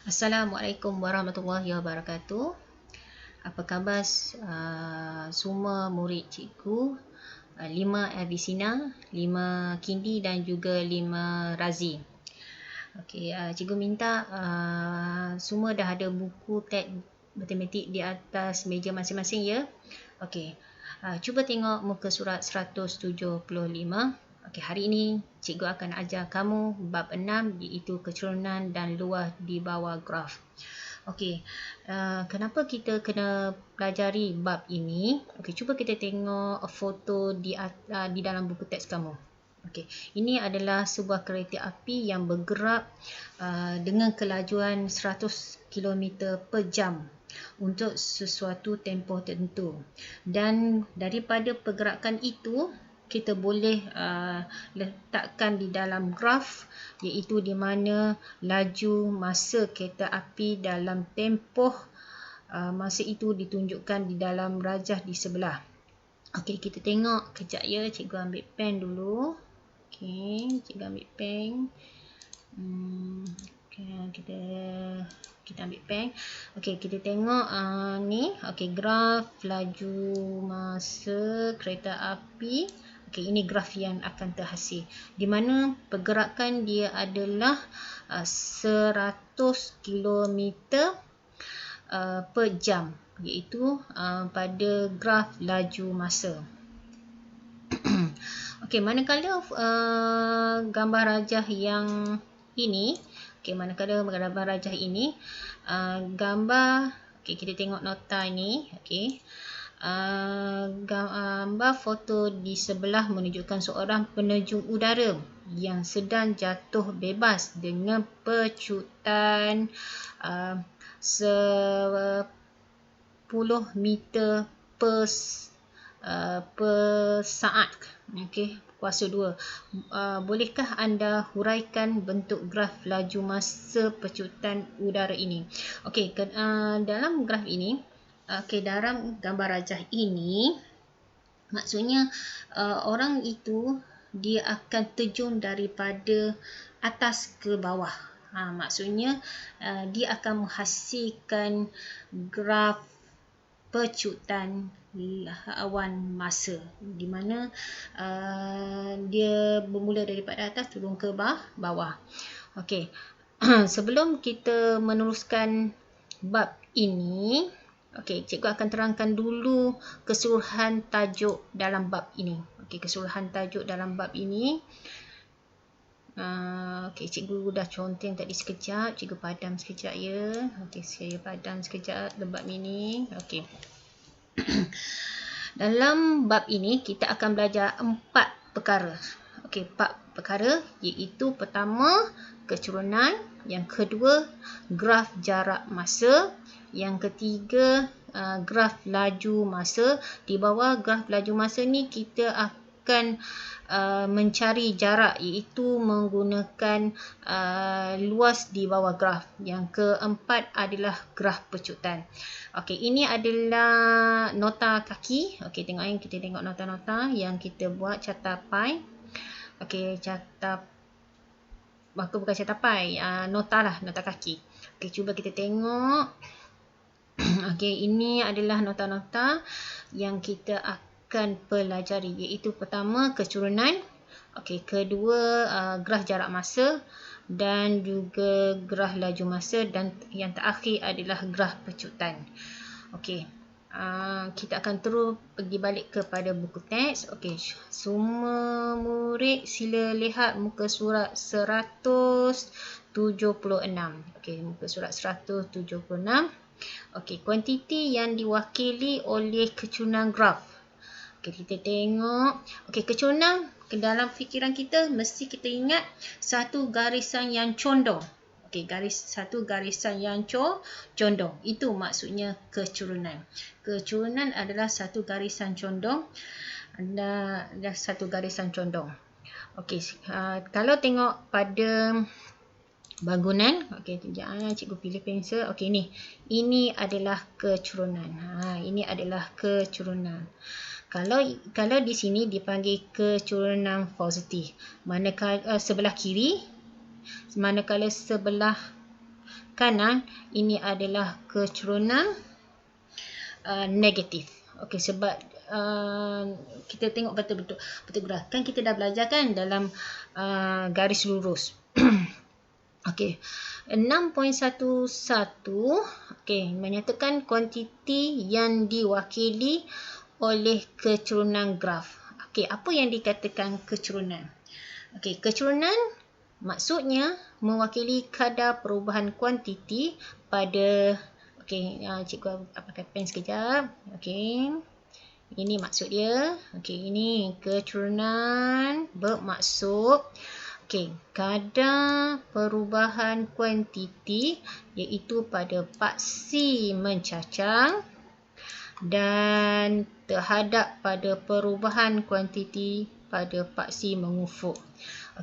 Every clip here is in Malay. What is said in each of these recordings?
Assalamualaikum warahmatullahi wabarakatuh. Apa khabar semua murid cikgu 5 Avicenna, 5 Kindi dan juga 5 Razi. Okey, cikgu minta semua dah ada buku teks matematik di atas meja masing-masing ya. Okey. Cuba tengok muka surat 175. Okey, hari ini cikgu akan ajar kamu bab 6 iaitu kecurunan dan luas di bawah graf. Okey, kenapa kita kena pelajari bab ini? Okey, cuba kita tengok foto di dalam buku teks kamu. Okey, ini adalah sebuah kereta api yang bergerak dengan kelajuan 100 km per jam untuk sesuatu tempoh tertentu. Dan daripada pergerakan itu, kita boleh letakkan di dalam graf, iaitu di mana laju masa kereta api dalam tempoh masa itu ditunjukkan di dalam rajah di sebelah. Okey, kita tengok kejap ya. Cikgu ambil pen dulu. Okey, cikgu ambil pen. Kita ambil pen. Okey, kita tengok ni. Okey, graf laju masa kereta api. Okey, ini graf yang akan terhasil, di mana pergerakan dia adalah 100 km per jam, iaitu pada graf laju masa. Okey, manakala gambar rajah yang ini, gambar, okey, kita tengok nota ini. Okey, gambar foto di sebelah menunjukkan seorang penerjun udara yang sedang jatuh bebas dengan pecutan 10 meter per saat. Okey, kuasa 2. Bolehkah anda huraikan bentuk graf laju masa pecutan udara ini? Okey, dalam graf ini, okey, dalam gambar rajah ini, maksudnya orang itu dia akan terjun daripada atas ke bawah. Maksudnya dia akan menghasilkan graf pecutan awan masa, di mana dia bermula daripada atas turun ke bawah. Okey, sebelum kita meneruskan bab ini, okey, cikgu akan terangkan dulu keseluruhan tajuk dalam bab ini. Okey, keseluruhan tajuk dalam bab ini. Okey, cikgu dah conteng tadi sekejap. Cikgu padam sekejap ya. Okey, saya padam sekejap bab ini. Okey. Dalam bab ini kita akan belajar 4 perkara. Okey, 4 perkara, iaitu pertama kecurunan, yang kedua graf jarak masa, yang ketiga graf laju masa. Di bawah graf laju masa ni kita akan mencari jarak, iaitu menggunakan luas di bawah graf. Yang keempat adalah graf pecutan. Okey, ini adalah nota kaki. Okey, kita tengok nota-nota yang kita buat, catapai. Okey, bukan catapai, nota lah, nota kaki. Okey, cuba kita tengok. Okey, ini adalah nota-nota yang kita akan pelajari, iaitu pertama kecurunan, okey, kedua graf jarak masa dan juga graf laju masa, dan yang terakhir adalah graf pecutan. Okey, kita akan terus pergi balik kepada buku teks. Okey, semua murid sila lihat muka surat 176. Okey, muka surat 176. Okey, kuantiti yang diwakili oleh kecurunan graf. Okey, kita tengok. Okey, kecurunan dalam fikiran kita mesti kita ingat satu garisan yang condong. Okey, satu garisan yang condong. Itu maksudnya kecurunan. Kecurunan adalah satu garisan condong. Okey, kalau tengok pada bangunan, okey, sekejap cikgu pilih pensel. Okey, ini adalah kecurunan. Ini adalah kecurunan. Kalau di sini dipanggil kecurunan positif. Manakala sebelah kiri, manakala sebelah kanan, ini adalah kecurunan negatif. Okey, sebab kita tengok betul-betul graf. Kan kita dah belajar kan dalam garis lurus. Okey. 6.11 okey, menyatakan kuantiti yang diwakili oleh kecurunan graf. Okey, apa yang dikatakan kecurunan? Okey, kecurunan maksudnya mewakili kadar perubahan kuantiti pada cikgu pakai pen sekejap. Okey. Ini maksud dia. Okey, ini kecurunan bermaksud kadar perubahan kuantiti iaitu pada paksi mencacang dan terhadap pada perubahan kuantiti pada paksi mengufuk.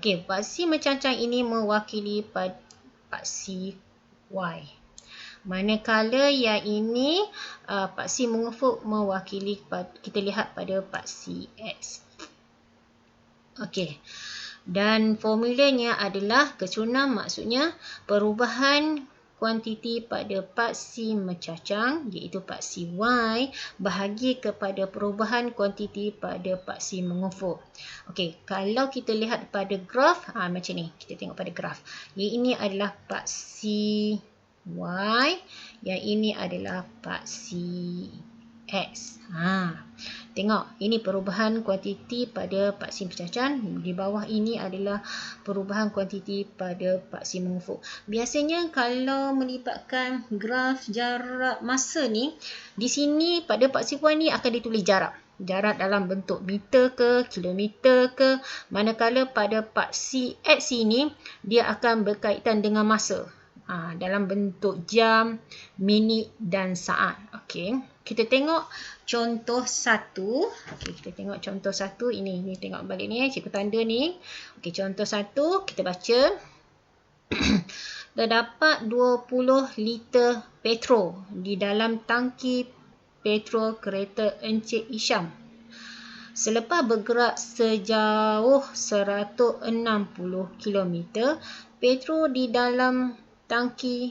Okey, paksi mencacang ini mewakili pada paksi Y. Manakala yang ini paksi mengufuk mewakili kita lihat pada paksi X. Okey. Dan formulanya adalah kecurunan maksudnya perubahan kuantiti pada paksi mencacang iaitu paksi Y bahagi kepada perubahan kuantiti pada paksi mengufuk. Okey, kalau kita lihat pada graf macam ni, kita tengok pada graf. Yang ini adalah paksi Y, yang ini adalah paksi X. Tengok, ini perubahan kuantiti pada paksi mencacang. Di bawah ini adalah perubahan kuantiti pada paksi mengufuk. Biasanya kalau melibatkan graf jarak masa ni, di sini pada paksi Y ni akan ditulis jarak. Jarak dalam bentuk meter ke, kilometer ke. Manakala pada paksi X ini, dia akan berkaitan dengan masa. Dalam bentuk jam, minit dan saat. Okey, kita tengok contoh satu. Okey, kita tengok contoh satu. Ini tengok balik ni, cikgu tanda ni. Okey, contoh satu kita baca. Terdapat 20 liter petrol di dalam tangki petrol kereta Encik Isham. Selepas bergerak sejauh 160 km, petrol di dalam tangki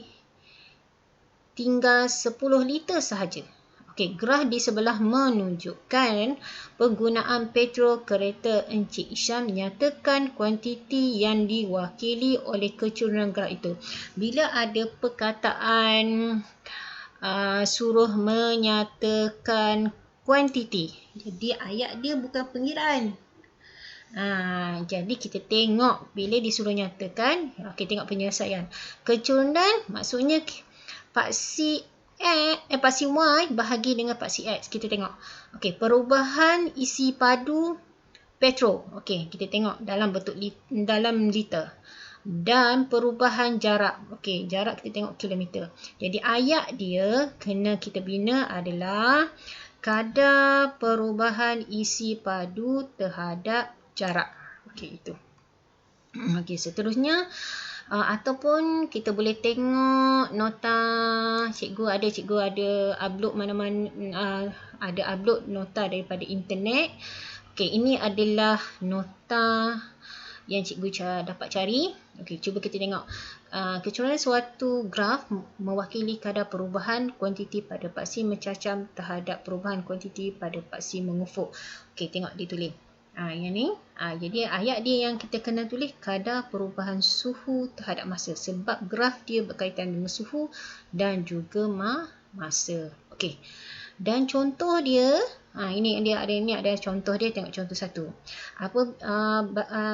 tinggal 10 liter sahaja. Okey, graf di sebelah menunjukkan penggunaan petrol kereta Encik Isham. Nyatakan kuantiti yang diwakili oleh kecurunan graf itu. Bila ada perkataan suruh menyatakan kuantiti, jadi ayat dia bukan pengiraan. Jadi kita tengok bila disuruh nyatakan. Okey, tengok penyelesaian. Kecurunan maksudnya paksi paksi Y bahagi dengan paksi X. Kita tengok. Okey, perubahan isi padu petrol. Okey, kita tengok dalam bentuk dalam liter. Dan perubahan jarak. Okey, jarak kita tengok kilometer. Jadi ayat dia kena kita bina adalah kadar perubahan isi padu terhadap jarak. Okey, itu. Okey, seterusnya ataupun kita boleh tengok nota cikgu ada upload mana-mana ada upload nota daripada internet. Okey, ini adalah nota yang cikgu dapat cari. Okey, cuba kita tengok. Kecurunan suatu graf mewakili kadar perubahan kuantiti pada paksi mencacam terhadap perubahan kuantiti pada paksi mengufuk. Okey, tengok ditulis. Yang ni. Jadi ayat dia yang kita kena tulis kadar perubahan suhu terhadap masa. Sebab graf dia berkaitan dengan suhu dan juga masa. Okey. Dan contoh dia, ini ada contoh dia. Tengok contoh satu.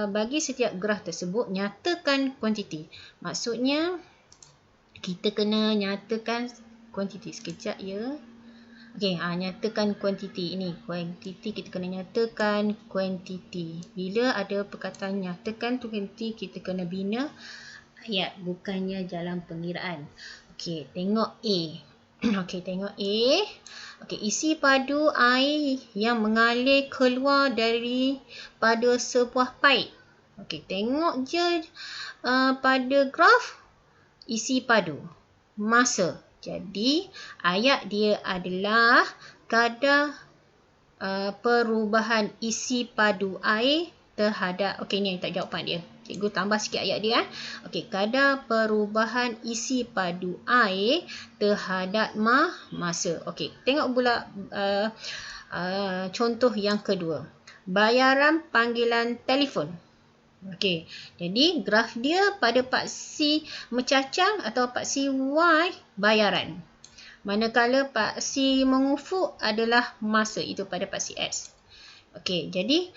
Bagi setiap graf tersebut, nyatakan kuantiti. Maksudnya, kita kena nyatakan kuantiti. Sekejap ya. Okey, nyatakan kuantiti. Ini kuantiti, kita kena nyatakan kuantiti. Bila ada perkataan nyatakan kuantiti, kita kena bina ayat, bukannya jalan pengiraan. Okey, tengok A. Okey, tengok A. Okey, isi padu air yang mengalir keluar daripada sebuah paip. Okey, tengok je pada graf isi padu. Masa. Jadi, ayat dia adalah kadar perubahan isi padu air terhadap, okey ni tak jawapan dia. Cikgu tambah sikit ayat dia. Okey, kadar perubahan isi padu air terhadap masa. Okey, tengok pula contoh yang kedua. Bayaran panggilan telefon. Okey, jadi graf dia pada paksi mencacang atau paksi Y bayaran. Manakala paksi mengufuk adalah masa, itu pada paksi X. Okey, jadi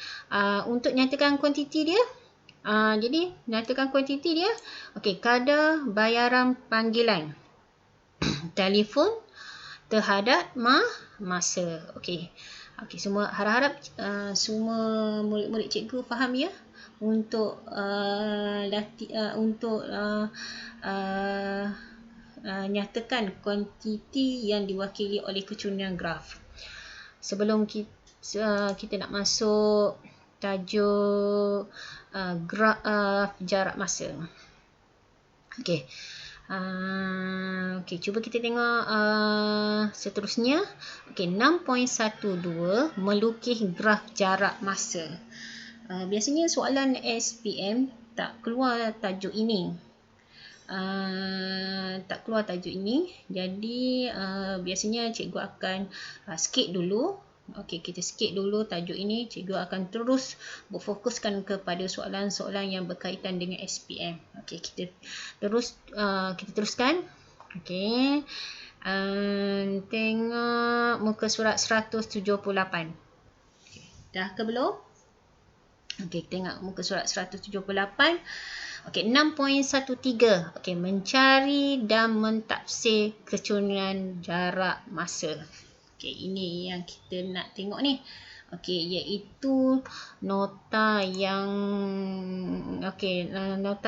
untuk nyatakan kuantiti dia, okey, kadar bayaran panggilan telefon terhadap masa. Okey. Okey, semua harap-harap semua murid-murid cikgu faham ya untuk nyatakan kuantiti yang diwakili oleh kecurangan graf. Sebelum kita nak masuk tajuk graf jarak masa. Okey. Okey, cuba kita tengok seterusnya. Okey, 6.12 melukis graf jarak masa. Biasanya soalan SPM tak keluar tajuk ini. Jadi biasanya cikgu akan skip dulu. Okey, kita skip dulu tajuk ini. Cikgu akan terus berfokuskan kepada soalan-soalan yang berkaitan dengan SPM. Okey, kita teruskan. Okey. Tengok muka surat 178. Okay. Dah ke belum? Okey, tengok muka surat 178. Okey, 6.13. Okey, mencari dan mentafsir kecurangan jarak masa. Okey, ini yang kita nak tengok ni. Okey, iaitu nota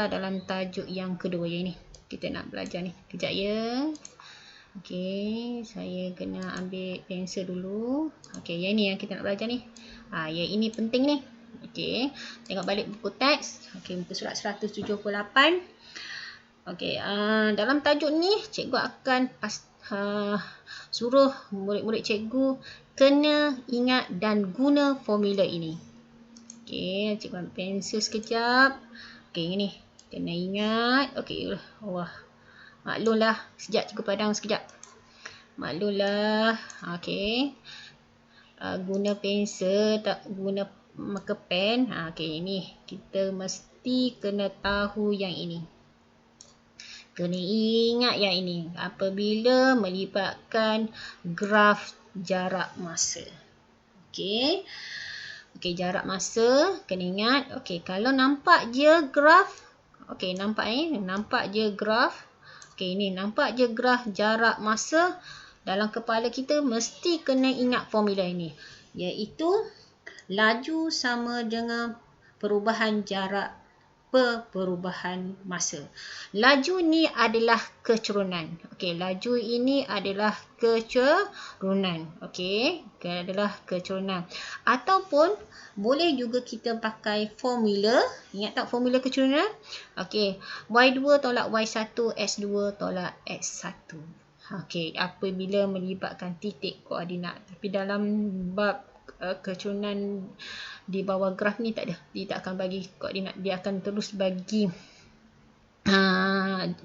dalam tajuk yang kedua yang ini. Kita nak belajar ni. Kejap ya. Okey, saya kena ambil pensel dulu. Okey, yang ini yang kita nak belajar ni. Yang ini penting ni. Okey, tengok balik buku teks. Okey, muka surat 178. Okey, dalam tajuk ni cikgu akan suruh murid-murid cikgu kena ingat dan guna formula ini. Okey, cikgu ambil pensel sekejap. Okey, ini kena ingat. Okey, wah. Maklumlah, sekejap cikgu padang sekejap. Maklumlah. Okey. Guna pensel, tak guna marker pen. Okey, ini kita mesti kena tahu yang ini. Kena ingat yang ini apabila melibatkan graf jarak masa. Okey. Okey, jarak masa kena ingat. Okey, kalau nampak je graf. Okey, nampak je graf. Okey, ini nampak je graf jarak masa. Dalam kepala kita mesti kena ingat formula ini, iaitu laju sama dengan perubahan jarak per perubahan masa. Laju ni adalah kecurangan. Okey, laju ini adalah kecurangan. Okey, adalah kecurangan. Ataupun boleh juga kita pakai formula. Ingat tak formula kecurangan? Okey, Y2 tolak Y1, X2 tolak X1. Okey, apabila melibatkan titik koordinat. Tapi dalam bab kecurangan di bawah graf ni tak ada. Dia tak akan bagi koordinat. Dia akan terus bagi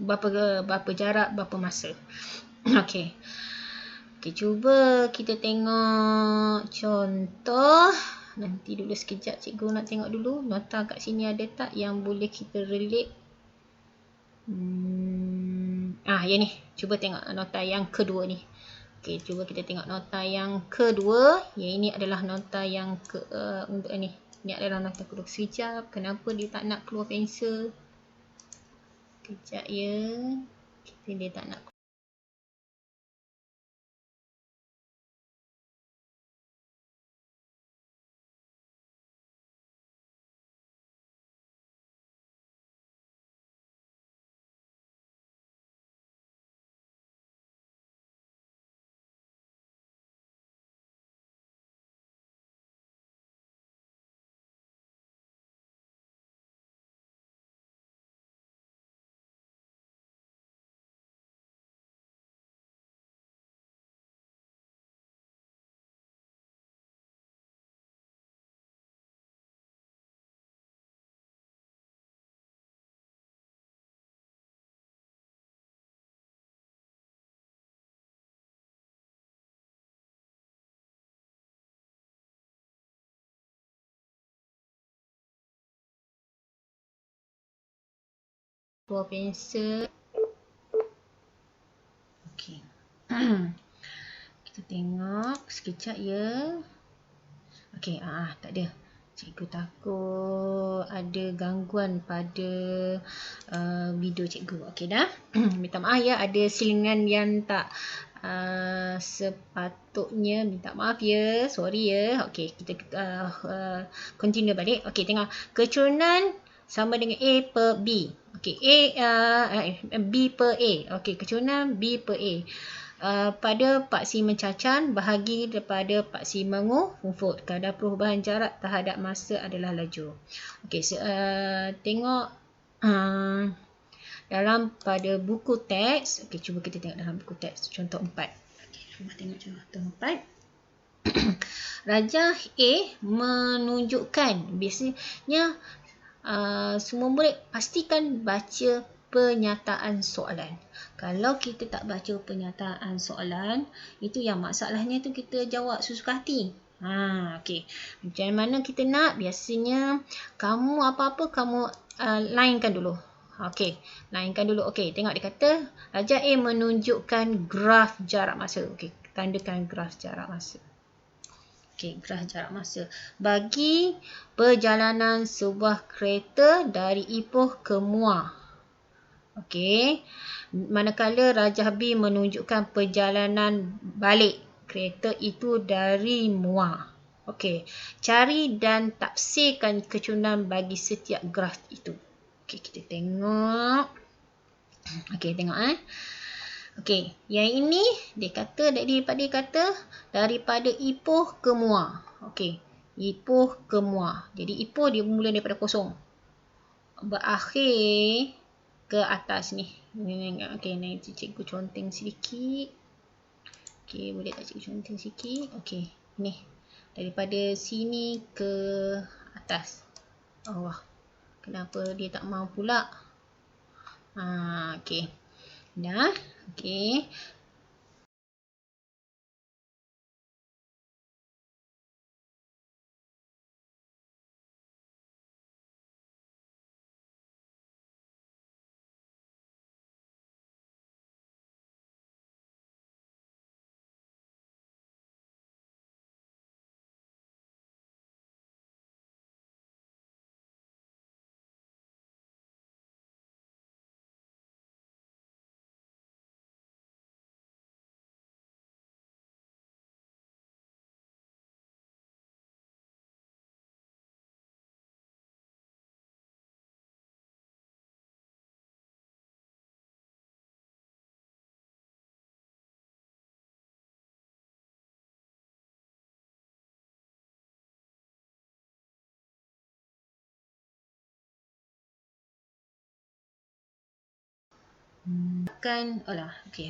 berapa jarak, berapa masa. Okey. Okey, cuba kita tengok contoh. Nanti dulu sekejap cikgu nak tengok dulu. Nota kat sini ada tak yang boleh kita relate? Yang ni. Cuba tengok nota yang kedua ni. Okey, cuba kita tengok nota yang kedua. Yang ini adalah nota yang untuk ni. Ini adalah nota kedua. Sekejap. Kenapa dia tak nak keluar pensel? Sekejap ya. Dia tak nak Buah pensel. Okey. Kita tengok sekejap ya. Okey, tak ada. Cikgu takut ada gangguan pada video cikgu. Okey dah. Minta maaf ya, ada silingan yang tak sepatutnya. Minta maaf ya. Sorry ya. Okey, kita continue balik. Okey, tengok. Kecurunan sama dengan A per B. Okey, B per A. Okey, kecurunan B per A. Pada paksi mencacan bahagi daripada paksi mengufut. Kadar perubahan jarak terhadap masa adalah laju. Okey, tengok dalam pada buku teks. Okey, cuba kita tengok dalam buku teks contoh 4. Okey, cuba tengok contoh 4. Rajah A menunjukkan, biasanya semua murid pastikan baca pernyataan soalan. Kalau kita tak baca pernyataan soalan, itu yang masalahnya tu kita jawab sesuka hati. Okey. Macam mana kita nak? Biasanya kamu apa-apa kamu lainkan dulu. Okey, lainkan dulu. Okey, tengok dia kata Rajah A menunjukkan graf jarak masa. Okey, tandakan graf jarak masa. Okey, graf jarak masa bagi perjalanan sebuah kereta dari Ipoh ke Muar. Okey, manakala Rajah B menunjukkan perjalanan balik kereta itu dari Muar. Okey, cari dan tafsirkan kecurunan bagi setiap graf itu. Okey, kita tengok. Okey, tengok Okey, yang ini dia kata daripada Ipoh ke Muar. Okey, Ipoh ke Muar. Jadi Ipoh dia mula daripada kosong, berakhir ke atas ni. Okey, nanti cikgu conteng sedikit. Okey, boleh tak cikgu conteng sikit? Okey, ni daripada sini ke atas. Oh, kenapa dia tak mau pula? Okey. Dah. Okey.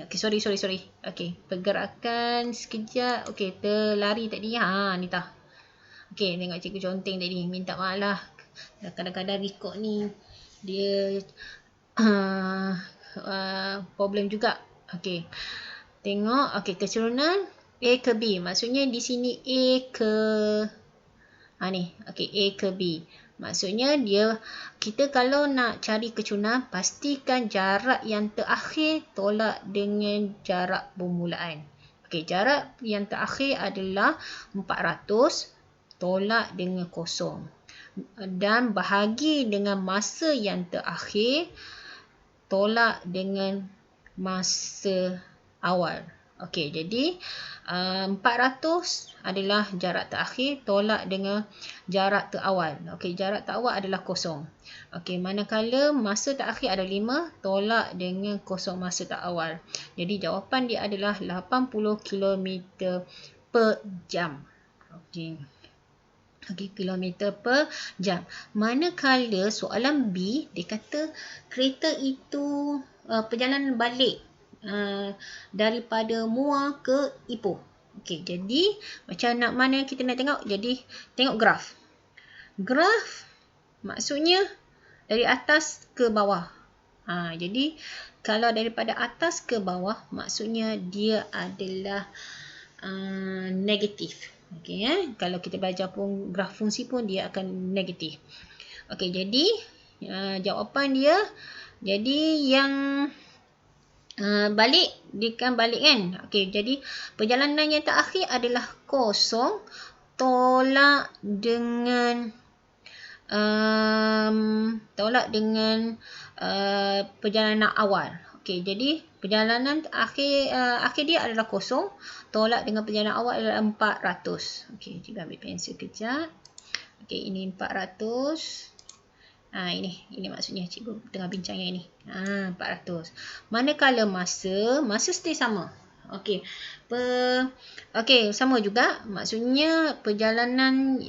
Okey, sorry. Okey, pergerakan sekejap. Okey, terlari tadi. Ni tah. Okey, tengok cikgu conteng tadi. Minta maaf lah. Kadang-kadang record ni dia problem juga. Okey. Tengok. Okey, kecurunan A ke B. Maksudnya di sini A ke ni. Okey, A ke B. Maksudnya kita kalau nak cari kecurunan, pastikan jarak yang terakhir tolak dengan jarak permulaan. Okey, jarak yang terakhir adalah 400 tolak dengan kosong. Dan bahagi dengan masa yang terakhir tolak dengan masa awal. Okey, jadi 400 adalah jarak terakhir tolak dengan jarak terawal. Okey, jarak terawal adalah kosong. Okey, manakala masa terakhir ada 5 tolak dengan kosong masa terawal. Jadi jawapan dia adalah 80 km per jam. Okey. Okey, kilometer per jam. Manakala soalan B dia kata kereta itu perjalanan balik daripada Muar ke Ipoh. Okey, jadi macam mana kita nak tengok? Jadi tengok graf. Graf maksudnya dari atas ke bawah. Jadi kalau daripada atas ke bawah maksudnya dia adalah negatif. Okey, kalau kita belajar pun graf fungsi pun dia akan negatif. Okey, jadi jawapan dia Jadi yang balik, dia kan balik kan. Okey, jadi perjalanan yang terakhir adalah kosong tolak dengan perjalanan awal. Okey, jadi perjalanan akhir dia adalah kosong, tolak dengan perjalanan awal adalah 400. Okey, cikgu ambil pensel kejap. Okey, ini 400. Ini maksudnya cikgu tengah bincang yang ini. 400. Manakala masa stay sama. Okey. Okey, sama juga. Maksudnya perjalanan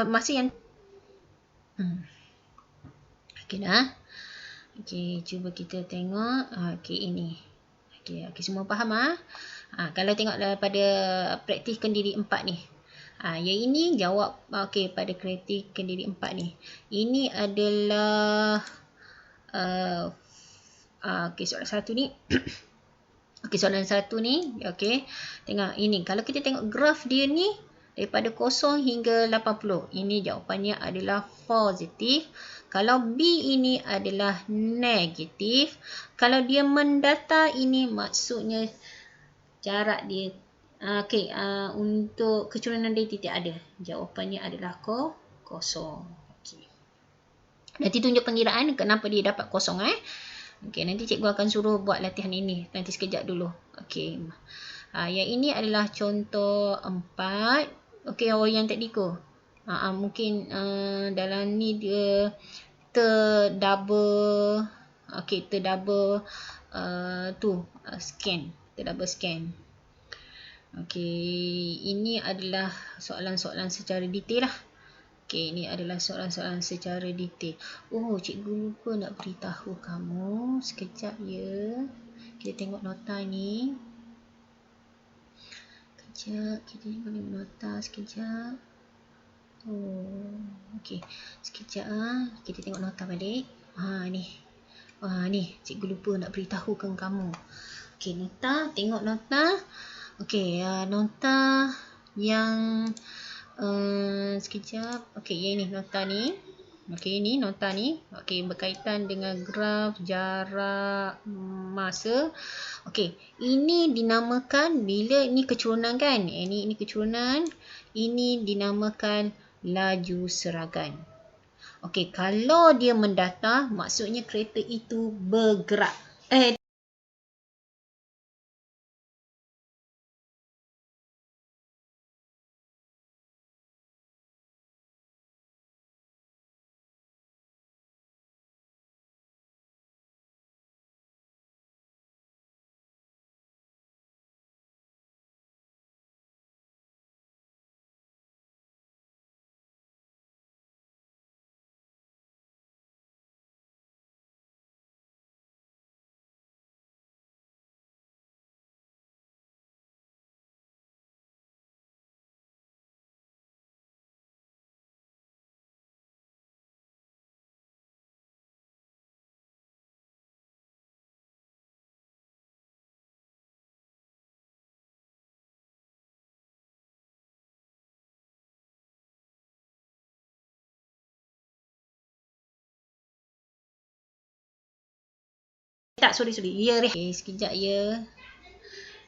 masa yang okey dah. Okey, cuba kita tengok. Okey, ini. Okey, semua faham kalau tengok daripada praktis kendiri 4 ni. Yang ini jawab pada praktis kendiri 4 ni. Ini adalah okey, soalan 1 ni. Okey, soalan 1 ni. Okey. Tengok ini. Kalau kita tengok graf dia ni daripada 0 hingga 80. Ini jawapannya adalah positif. Kalau B ini adalah negatif. Kalau dia mendatar, ini maksudnya jarak dia. Okey, untuk kecurangan dia tidak ada. Jawapannya adalah kosong. Okey. Nanti tunjuk pengiraan kenapa dia dapat kosong. Okey, nanti cikgu akan suruh buat latihan ini. Nanti sekejap dulu. Okey. Yang ini adalah contoh 4. Okey, yang tadi ko. Mungkin dalam ni dia terdouble. Okey, terdouble scan. Terdouble scan. Okey, ini adalah soalan-soalan secara detail lah. Okey, ini adalah soalan-soalan secara detail. Cikgu lupa nak beritahu kamu. Sekejap ya. Kita tengok nota ni. Sekejap, kita tengok nota sekejap. Okey. Sekejap kita tengok nota balik. Ni. Ni, cikgu lupa nak beritahukan kamu. Okey, nota, tengok nota. Okey, nota yang sekejap. Okey, yang ini nota ni. Okey, ini nota ni. Okey, berkaitan dengan graf jarak masa. Okey, ini dinamakan bila ni kecurunan kan? Ini kecurunan. Ini dinamakan laju seragan. Okey, kalau dia mendatar, maksudnya kereta itu bergerak. Tak, sorry. Ya, okay, sekejap ya.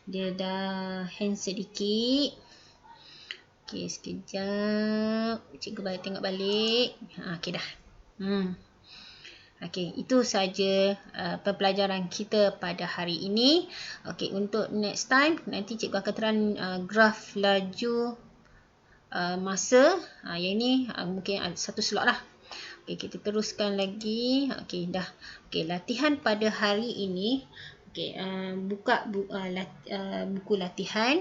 Dia dah hand sedikit. Okey, sekejap. Cikgu balik tengok balik. Okey dah. Okey, itu saja pembelajaran kita pada hari ini. Okey, untuk next time nanti cikgu akan terang graf laju masa. Yang ini mungkin ada satu slot lah. Okey, kita teruskan lagi. Okey, dah. Okey, latihan pada hari ini. Okey, buka buku latihan.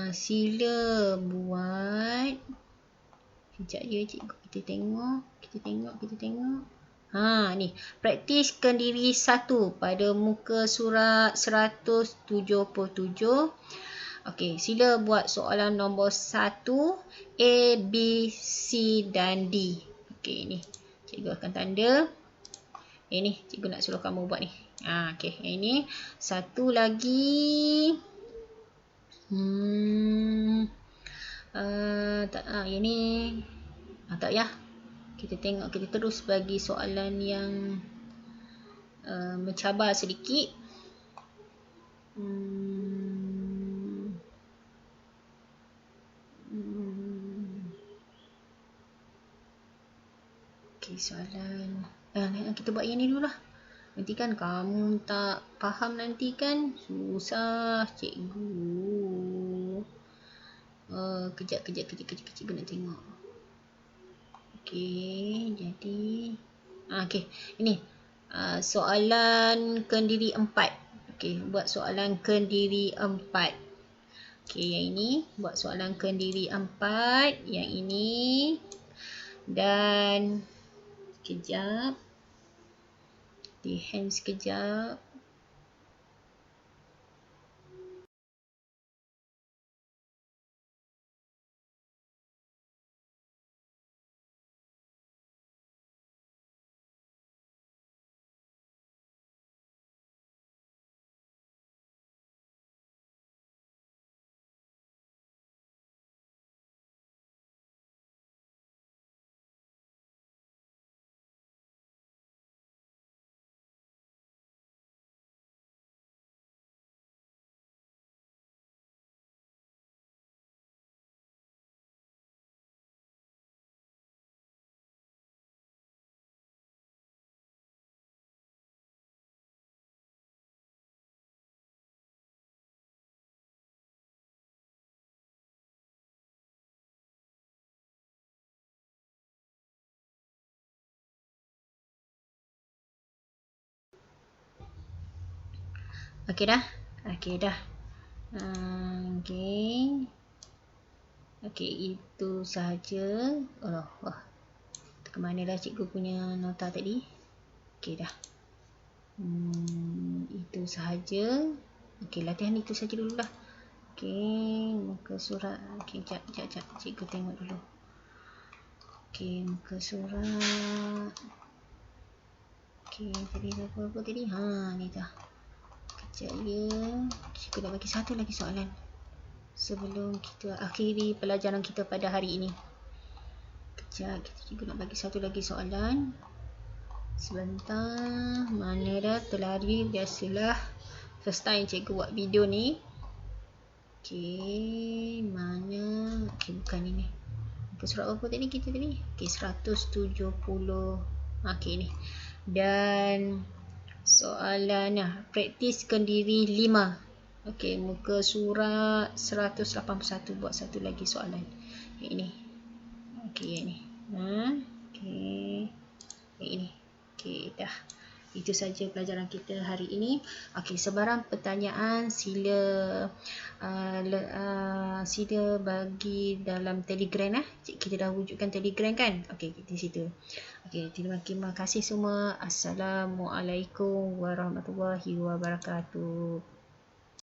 Sila buat. Sekejap je cikgu, kita tengok. Ni, praktiskan diri 1 pada muka surat 177. Okey, sila buat soalan nombor 1, A, B, C dan D. Okey, ni cikgu akan tanda. Ni cikgu nak suruh kamu buat ni. Okey, ini satu lagi. Yang ni tak ya. Kita tengok, kita terus bagi soalan yang mencabar sedikit. Okey, soalan kita buat yang ni dulu lah. Nanti kan kamu tak faham, nanti kan susah cikgu. Kejap cikgu nak tengok. Okey, jadi okey, ini soalan kendiri 4. Okey, buat soalan kendiri 4. Okey, yang ini buat soalan kendiri 4, yang ini. Dan sekejap, di hand sekejap. Okey dah. Okey dah. Okey. Okey, itu sahaja. Wah. Ke mana dah cikgu punya nota tadi? Okey dah. Itu sahaja. Okey, latihan itu saja dululah. Okey, muka surat. Okey, jap. Cikgu tengok dulu. Okey, muka surat. Okey, tadi apa tadi? Ni dah. Sekejap ya. Cikgu nak bagi satu lagi soalan sebelum kita akhiri pelajaran kita pada hari ini. Sekejap, cikgu nak bagi satu lagi soalan. Sebentar. Mana dah terlari, biasalah. First time cikgu buat video ni. Okey, mana? Okey, bukan ini. Muka surat apa tadi kita tadi? Okey, 170. Okey, ni. Dan soalan praktiskan diri 5. Okey, muka surat 181. Buat satu lagi soalan. Yang ini. Okey, yang ini. Okey. Yang ini. Okey, dah. Itu saja pelajaran kita hari ini. Okey, sebarang pertanyaan sila bagi dalam Telegram . Kita dah wujudkan Telegram kan? Okey, di situ. Okey, terima kasih semua. Assalamualaikum warahmatullahi wabarakatuh.